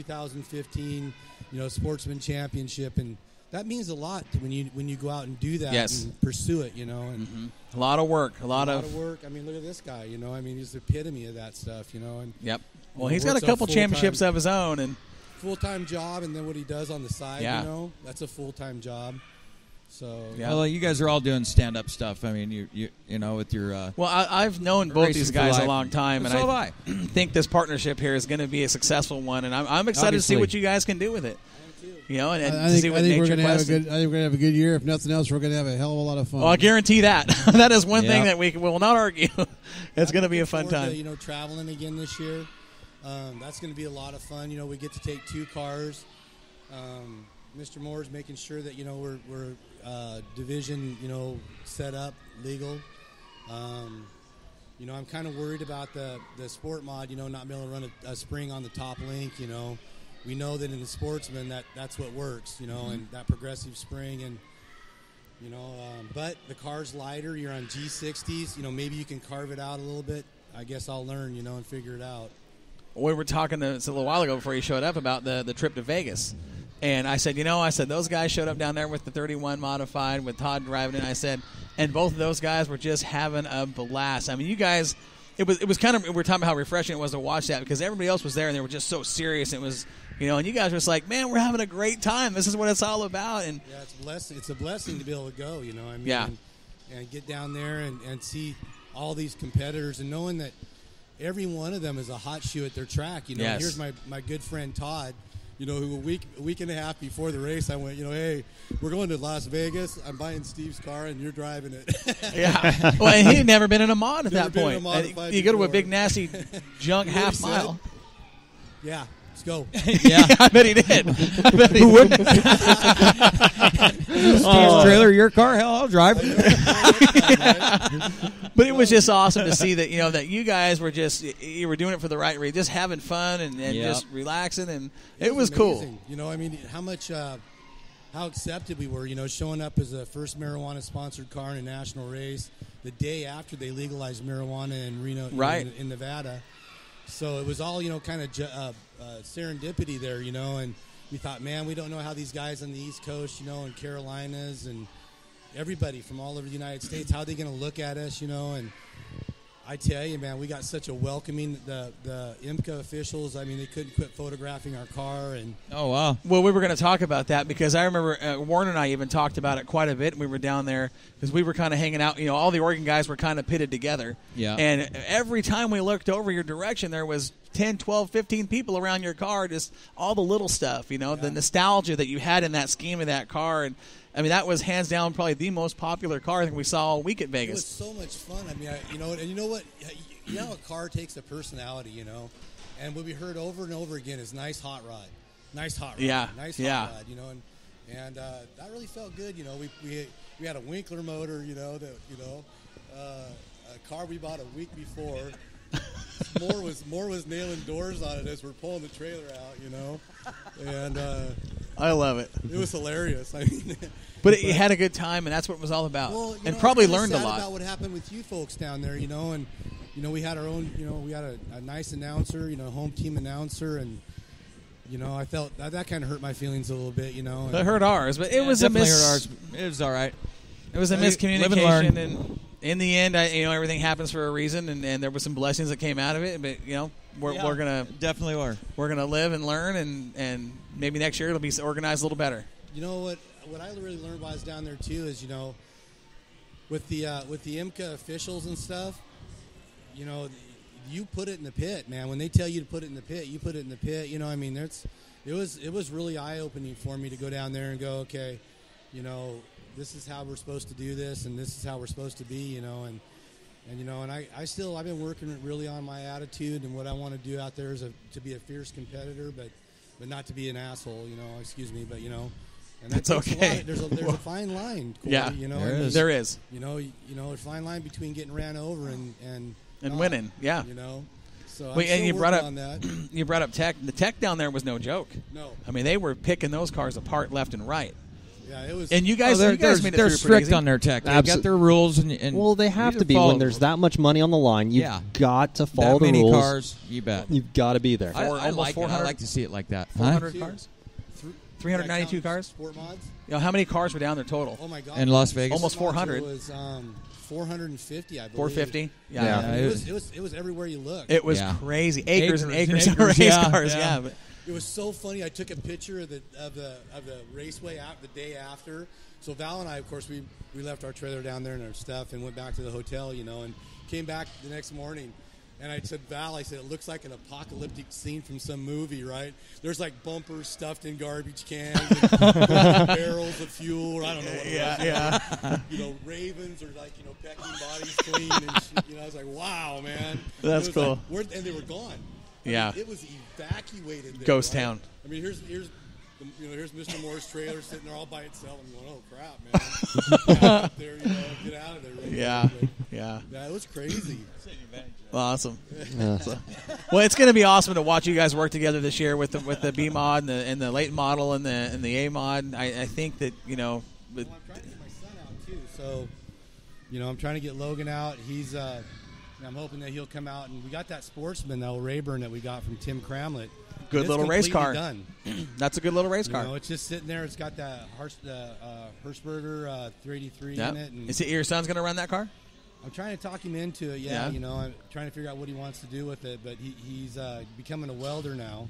2015, Sportsman Championship, and that means a lot when you go out and do that and pursue it, and a lot of work, a lot of work. I mean, look at this guy, he's the epitome of that stuff, and well, he's got a couple championships of his own and full-time job, and then what he does on the side, that's a full-time job. So well, you guys are all doing stand-up stuff. I mean, you know, with your well, I've known both these guys a long time, and so I think this partnership here is going to be a successful one, and I'm excited to see what you guys can do with it. And I think we're going to have a good year. If nothing else, we're going to have a hell of a lot of fun. Well, I guarantee that. That is one thing that we will not argue. It's going to be a fun time. To, traveling again this year. That's going to be a lot of fun. We get to take 2 cars. Mr. Moore's making sure that we're division set up legal. I'm kind of worried about the sport mod. Not being able to run a spring on the top link. We know that in the Sportsman that's what works. And that progressive spring and. But the car's lighter. You're on G60s. Maybe you can carve it out a little bit. I guess I'll learn. And figure it out. We were talking a little while ago before you showed up about the trip to Vegas. And I said, those guys showed up down there with the 31 modified with Todd driving it. I said, and both of those guys were just having a blast. I mean, you guys, it was kind of, we were talking about how refreshing it was to watch that because everybody else was there and they were just so serious. It was, and you guys were just like, man, we're having a great time. This is what it's all about. And yeah, it's a blessing. It's a blessing to be able to go, and get down there and see all these competitors and knowing that every one of them is a hot shoe at their track. Here's my good friend Todd. Who a week and a half before the race, I went, hey, we're going to Las Vegas. I'm buying Steve's car, and you're driving it. Yeah. Well, and he had never been in a mod at that point. You go to a big, nasty junk half mile. Yeah. Let's go. Yeah, I bet he did. Who wouldn't? Steve's trailer, your car, hell, I'll drive. But it was just awesome to see that that you guys were you were doing it for the right reason, just having fun and just relaxing, and it was amazing. Cool. How accepted we were. Showing up as the first marijuana sponsored car in a national race the day after they legalized marijuana in Reno, in Nevada. So it was all kind of serendipity there, and we thought, man, we don't know how these guys on the East Coast, and Carolinas and everybody from all over the United States, how are they going to look at us, and I tell you, man, we got such a welcoming, the IMCA officials, I mean, they couldn't quit photographing our car. And oh, wow. Well, we were going to talk about that because I remember Warren and I even talked about it quite a bit. We were down there because we were kind of hanging out. all the Oregon guys were kind of pitted together. Yeah. And every time we looked over your direction, there was 10, 12, 15 people around your car, just all the little stuff, the nostalgia that you had in that scheme of that car. And I mean, that was hands down probably the most popular car I think we saw all week at Vegas. It was so much fun. I mean, and you know what? A car takes a personality, and what we heard over and over again is nice hot rod. Nice hot rod. Yeah. Nice hot rod, and that really felt good. We had a Winkler motor, a car we bought a week before. More was nailing doors on it as we're pulling the trailer out, and I love it. It was hilarious. I mean, but you had a good time, and that's what it was all about. Well, and probably learned a lot about what happened with you folks down there, and we had our own, we had a nice announcer, home team announcer, and I felt that kind of hurt my feelings a little bit, and it hurt ours, but it was hurt ours. It was all right. It was a miscommunication, and in the end, everything happens for a reason, and there were some blessings that came out of it. But we're gonna definitely we're gonna live and learn, and maybe next year it'll be organized a little better. You know what I really learned while I was down there too is with the IMCA officials and stuff, you put it in the pit, man. When they tell you to put it in the pit, you put it in the pit. It was really eye opening for me to go down there and go, okay, this is how we're supposed to do this, and this is how we're supposed to be, and I've been working really on my attitude, and what I want to do out there is to be a fierce competitor, but not to be an asshole, excuse me, but and that's okay. There's a fine line, Corey, yeah, there is. A fine line between getting ran over and winning, yeah. So and you brought up on that. You brought up tech. The tech down there was no joke. No, I mean they were picking those cars apart left and right. Yeah, it was. And you guys, they're you guys made it they're through strict pretty easy. on their tech. They've got their rules, and well, they have you to be follow when there's the that much money on the line. You've Yeah. got to follow that the many rules. cars. You bet. You've got to be there. I Almost like it. 400 I like to see it like that. 400 Two. cars? Three- 392 yeah, cars? Sport mods. You know, how many cars were down there total? Oh my God! In Las Vegas? Almost Sport mods, 400. It was 450, I believe. 450? Yeah. Yeah. It was everywhere you look. It was Yeah. crazy. Acres and Acres acres and of acres, race yeah, cars. yeah. Yeah. But It was so funny. I took a picture of the raceway out the day after. So Val and I, of course, we left our trailer down there and our stuff and went back to the hotel, and came back the next morning. And I said, Val, it looks like an apocalyptic scene from some movie, right? There's like bumpers stuffed in garbage cans, and barrels of fuel, or I don't know what it was. yeah. Ravens are like, pecking bodies clean and shit. I was like, wow, man. That's It was cool. like, and they were gone. Yeah. It was evacuated there, Ghost right? town. I mean, here's Mr. Moore's trailer sitting there all by itself. I'm going, oh crap, man! Get out there, get out of there. Real Yeah. quick. Yeah. Yeah, it was crazy. Awesome. Well, it's going to be awesome to watch you guys work together this year with the B mod and the late model and the A mod. I think that Well, I'm trying to get my son out too, so I'm trying to get Logan out. He's I'm hoping that he'll come out, and we got that Sportsman, that old Rayburn that we got from Tim Cramlett. good It's little race completely car. Done. That's a good little race car. It's just sitting there. It's got that Hirschberger 383 Yep. in it. And Is it your son's going to run that car? I'm trying to talk him into it. Yeah. I'm trying to figure out what he wants to do with it. But he's becoming a welder now.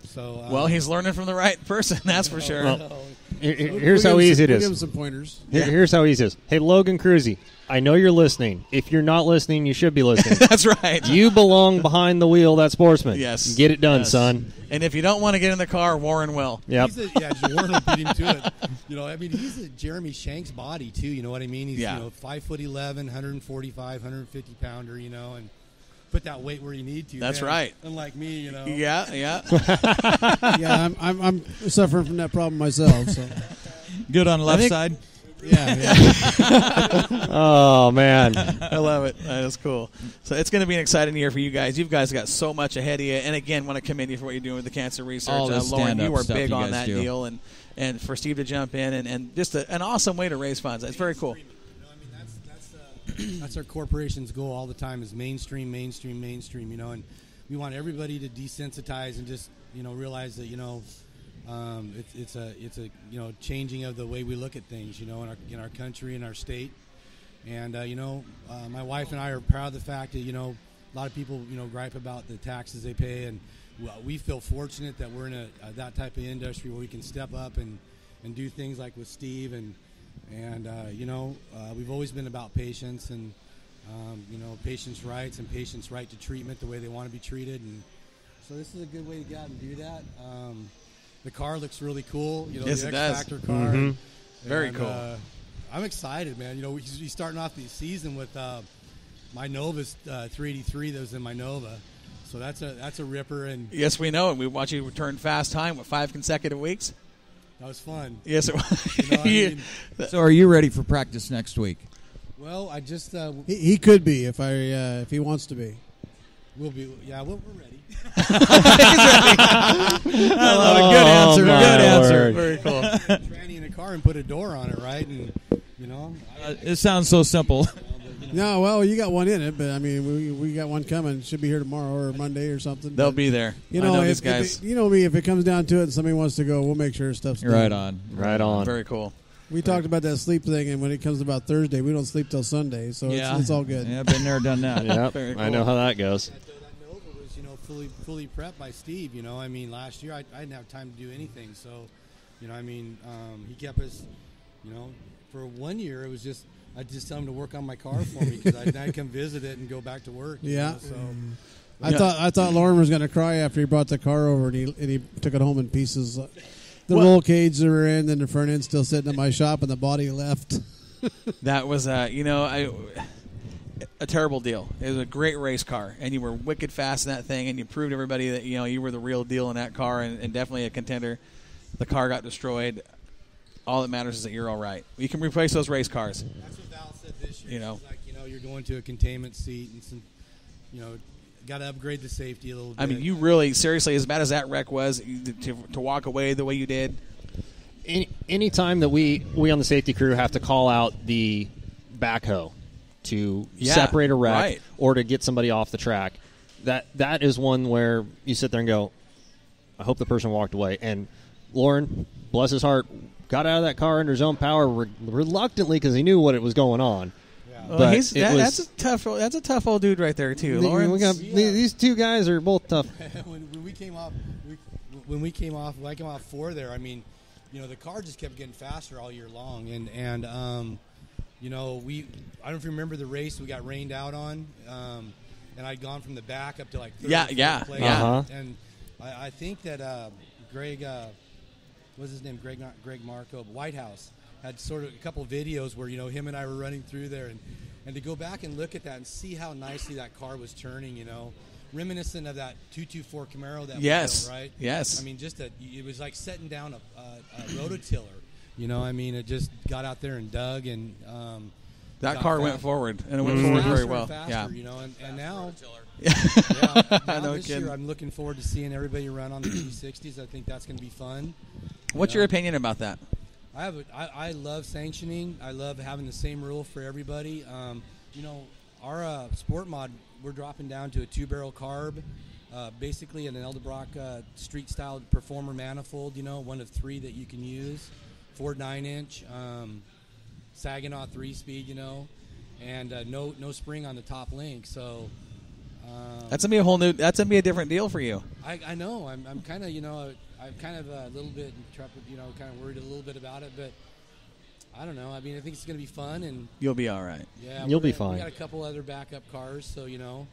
So Well, he's learning from the right person, that's for sure. Well, Here's how easy it We'll give him is. some pointers. Here's how easy it is. Hey, Logan Cruzy, I know you're listening. If you're not listening, you should be listening. That's right. You belong behind the wheel, that Sportsman. Yes. Get it done, Yes. son. And if you don't want to get in the car, Warren will. Yep. Warren will beat him to it. He's a Jeremy Shanks body too. You know what I mean? He's 5'11", 145, 150 pounder. And put that weight where you need to. That's man. right. Unlike me, Yeah. Yeah, I'm suffering from that problem myself. So Good on the left think- side. yeah. Oh, man. I love it. That is cool. So it's going to be an exciting year for you guys. You guys got so much ahead of you. And again, want to commend you for what you're doing with the cancer research. All the Lauren, you stand-up were stuff big you on guys that do. deal. And for Steve to jump in and just an awesome way to raise funds. It's very cool. That's our corporation's goal all the time is mainstream. And we want everybody to desensitize and just realize that it's a changing of the way we look at things in our country and our state. And my wife and I are proud of the fact that a lot of people gripe about the taxes they pay, and we feel fortunate that we're in that type of industry where we can step up and do things like with Steve and we've always been about patients and patients' rights and patients' right to treatment the way they want to be treated, and so this is a good way to get out and do that. The car looks really cool, Yes, the it does. X-Factor car. Mm-hmm. Very cool. I'm excited, man. He's starting off the season with my Nova's 383 that was in my Nova, so that's a ripper, and Yes, we know it. We watch you return fast time with 5 consecutive weeks. that was fun. Yes, it was. I mean, So are you ready for practice next week? well, I just He could be if he wants to be. we'll be we're ready. I love it. Good answer. my Good answer. word. Very cool. Tranny in a car and put a door on it, right? And It sounds so simple. No, well, you got one in it, but I mean, we got one coming. Should be here tomorrow or Monday or something. They'll But, be there. You I know, know if, these guys. If me, if it comes down to it, and somebody wants to go, we'll make sure stuff's done. Right on. Right on. Very cool. We talked about that sleep thing, and when it comes about Thursday, we don't sleep till Sunday, so it's all good. Yeah, been there, done that. Yep. Very I know cool. how that goes. that Nova was fully prepped by Steve. Last year I didn't have time to do anything, so he kept us. For 1 year it was just I'd just tell him to work on my car for me because I'd come visit it and go back to work. Yeah. So I thought Lauren was going to cry after he brought the car over and he took it home in pieces. The roll cage they were in, then the front end still sitting in my shop, and the body left. That was a terrible deal. It was a great race car, and you were wicked fast in that thing, and you proved everybody that you were the real deal in that car, and definitely a contender. The car got destroyed. All that matters is that you're all right. You can replace those race cars. that's what Val said this year. You know. She's like, you're going to a containment seat and some, got to upgrade the safety a little bit. I mean, you really, seriously, as bad as that wreck was, to walk away the way you did, Any time that we on the safety crew have to call out the backhoe to separate a wreck right. or to get somebody off the track, that is one where you sit there and go, I hope the person walked away. And Lauren, bless his heart, got out of that car under his own power reluctantly because he knew what it was going on. Well, But that's a tough old dude right there too. Lauren, these two guys are both tough. when we came off, when I came off 4 there, I mean, you know, the car just kept getting faster all year long, and you know, I don't know if you remember the race we got rained out on, and I'd gone from the back up to like third Yeah. place, Uh-huh. and I think that Greg, what's his name, Greg Marco, Whitehouse, had sort of a couple of videos where, you know, him and I were running through there, and to go back and look at that and see how nicely that car was turning, you know, reminiscent of that 224 Camaro that we built, right? Yes. I mean, it was like setting down a rototiller, you know. I mean, it just got out there and dug, and that got car fast. went forward, and it went Faster forward very and well. faster, Yeah. you know, and now, No now this kidding. year I'm looking forward to seeing everybody run on the G60s. I think that's going to be fun. What's your opinion about that? I love sanctioning. I love having the same rule for everybody. You know, our sport mod, we're dropping down to a 2-barrel carb, basically an Eldebrock street-style performer manifold, you know, one of 3 that you can use, Ford 9-inch, Saginaw 3-speed, you know, and no spring on the top link. So That's gonna be a different deal for you. I know. I'm kind of, you know, I'm kind of a little bit intrepid, you know, kind of worried a little bit about it, but I don't know. I mean, I think it's going to be fun, and You'll be all right. yeah, You'll be we fine. got a couple other backup cars, so you know,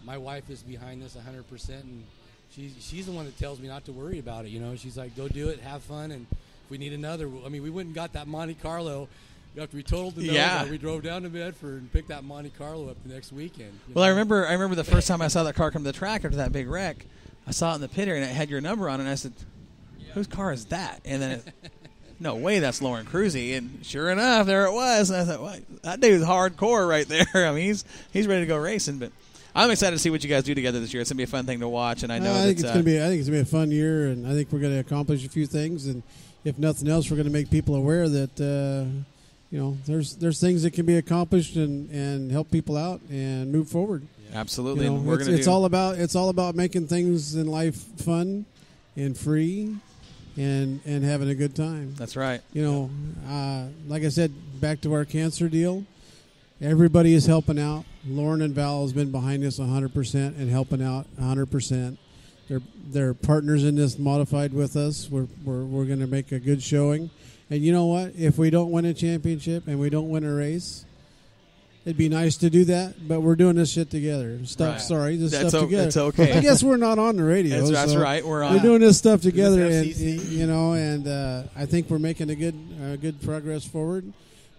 my wife is behind this 100%, and she's the one that tells me not to worry about it. You know, she's like, "Go do it, have fun, and if we need another." I mean, we went and got that Monte Carlo after we totaled the Nova. Yeah. We drove down to Medford and picked that Monte Carlo up the next weekend. you Well, I know? remember the first time I saw that car come to the track after that big wreck. I saw it in the pit area, and it had your number on it, and I said, whose car is that? And then no way, that's Lauren Cruzy. And sure enough, there it was. And I thought, well, that dude's hardcore right there. I mean, he's ready to go racing. But I'm excited to see what you guys do together this year. It's gonna be a fun thing to watch, and I know I think it's gonna be a fun year, and I think we're gonna accomplish a few things. And if nothing else, we're gonna make people aware that you know, there's things that can be accomplished and help people out and move forward. absolutely. You know, And we're it's gonna all about making things in life fun and free and having a good time. That's right. You know, like I said, back to our cancer deal, everybody is helping out. Lauren and Val has been behind us 100% and helping out 100%. They're partners in this modified with us. We're going to make a good showing. And you know what? If we don't win a championship and we don't win a race, it'd be nice to do that, but we're doing this shit together. Right. Stuff That's together. It's okay. I guess we're not on the radio. That's so right. We're We're on. doing this stuff together, and FCC. you know, and I think we're making a good progress forward.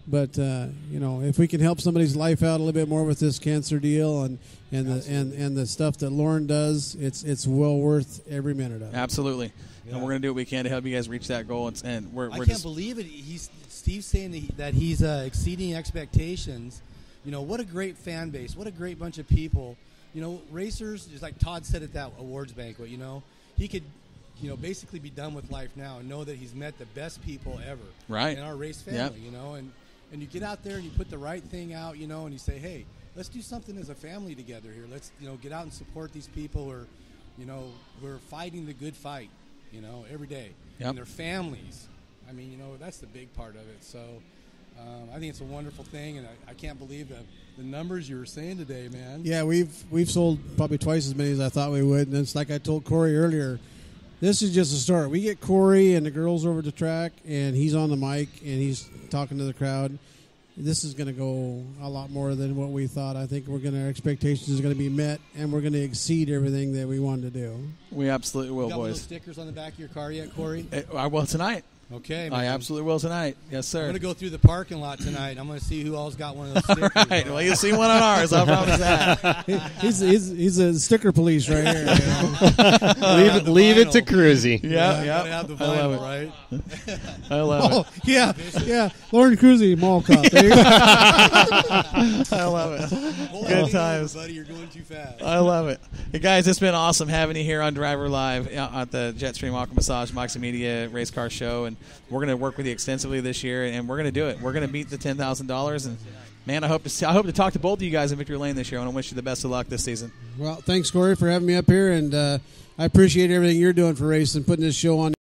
But you know, if we can help somebody's life out a little bit more with this cancer deal and the stuff that Lauren does, it's well worth every minute of it. Absolutely. Yeah. And we're going to do what we can to help you guys reach that goal. And we're I can't just believe it. Steve's saying that he's exceeding expectations. You know, what a great fan base. What a great bunch of people. You know, racers, just like Todd said at that awards banquet, you know, he could, you know, basically be done with life now and know that he's met the best people ever Right. in our race family, Yep. you know. And you get out there and you put the right thing out, you know, and you say, hey, let's do something as a family together here. Let's, you know, get out and support these people who are, you know, who are fighting the good fight, you know, every day. Yep. And their families. I mean, you know, that's the big part of it. So I think it's a wonderful thing, and I can't believe the numbers you were saying today, man. Yeah, we've sold probably twice as many as I thought we would, and it's like I told Corey earlier. This is just a start. We get Corey and the girls over the track, and he's on the mic, and he's talking to the crowd. This is going to go a lot more than what we thought. I think our expectations are going to be met, and we're going to exceed everything that we wanted to do. we absolutely will, You got one of those boys. stickers on the back of your car yet, Corey? I will tonight. Okay, I man. absolutely will tonight. Yes, I'm sir. going to go through the parking lot tonight. I'm going to see who all's got one of those stickers. Right. Well, you'll see one on ours. I promise that. He's a sticker police right here. Leave it to Cruzy. Yeah, Gotta have the I love vinyl, it. right? I love Oh, yeah. Lauren Cruzy, mall cop. There you go. it. I love it. Pull Good that times. buddy. You're going too fast. I love it. Hey, guys, it's been awesome having you here on Driver Live at the Jetstream Aqua Massage Moxie Media Race Car Show. And we're going to work with you extensively this year, and we're going to do it. We're going to beat the $10,000, and man, I hope to talk to both of you guys in Victory Lane this year. I want to wish you the best of luck this season. Well, thanks, Corey, for having me up here, and I appreciate everything you're doing for racing, putting this show on.